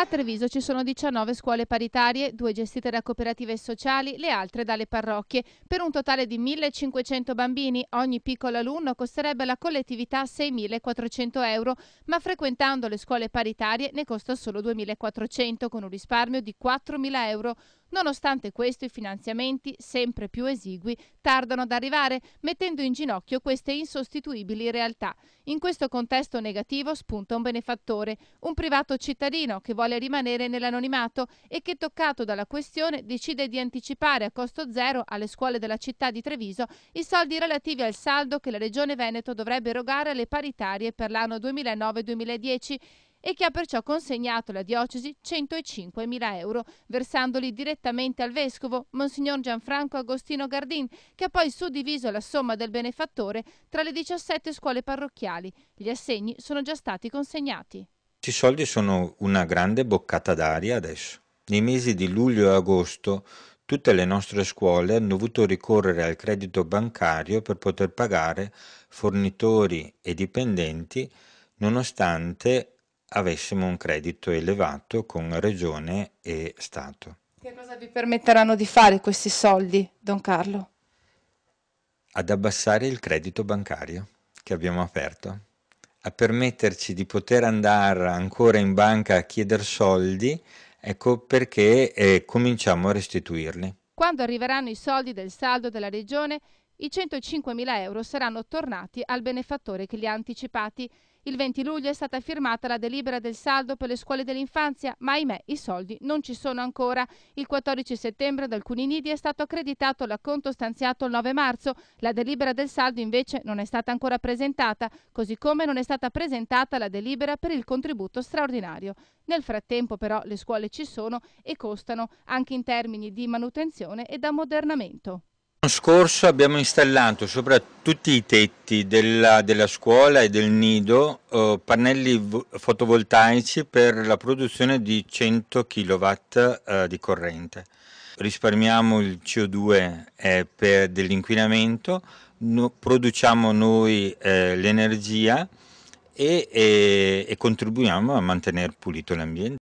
A Treviso ci sono 19 scuole paritarie, 2 gestite da cooperative sociali, le altre dalle parrocchie, per un totale di 1.500 bambini. Ogni piccolo alunno costerebbe alla collettività 6.400 euro, ma frequentando le scuole paritarie ne costa solo 2.400, con un risparmio di 4.000 euro. Nonostante questo, i finanziamenti, sempre più esigui, tardano ad arrivare, mettendo in ginocchio queste insostituibili realtà. In questo contesto negativo spunta un benefattore, un privato cittadino che vuole rimanere nell'anonimato e che, toccato dalla questione, decide di anticipare a costo zero alle scuole della città di Treviso i soldi relativi al saldo che la Regione Veneto dovrebbe erogare alle paritarie per l'anno 2009-2010 e che ha perciò consegnato alla diocesi 105.000 euro, versandoli direttamente al vescovo, Monsignor Gianfranco Agostino Gardin, che ha poi suddiviso la somma del benefattore tra le 17 scuole parrocchiali. Gli assegni sono già stati consegnati. Questi soldi sono una grande boccata d'aria adesso. Nei mesi di luglio e agosto tutte le nostre scuole hanno dovuto ricorrere al credito bancario per poter pagare fornitori e dipendenti, nonostante avessimo un credito elevato con Regione e Stato. Che cosa vi permetteranno di fare questi soldi, Don Carlo? Ad abbassare il credito bancario che abbiamo aperto, a permetterci di poter andare ancora in banca a chiedere soldi, ecco perché cominciamo a restituirli. Quando arriveranno i soldi del saldo della Regione, i 105.000 euro saranno tornati al benefattore che li ha anticipati. Il 20 luglio è stata firmata la delibera del saldo per le scuole dell'infanzia, ma ahimè i soldi non ci sono ancora. Il 14 settembre ad alcuni nidi è stato accreditato l'acconto stanziato il 9 marzo. La delibera del saldo invece non è stata ancora presentata, così come non è stata presentata la delibera per il contributo straordinario. Nel frattempo però le scuole ci sono e costano, anche in termini di manutenzione ed ammodernamento. L'anno scorso abbiamo installato sopra tutti i tetti della scuola e del nido pannelli fotovoltaici per la produzione di 100 kW di corrente. Risparmiamo il CO2 dell'inquinamento, produciamo noi l'energia e contribuiamo a mantenere pulito l'ambiente.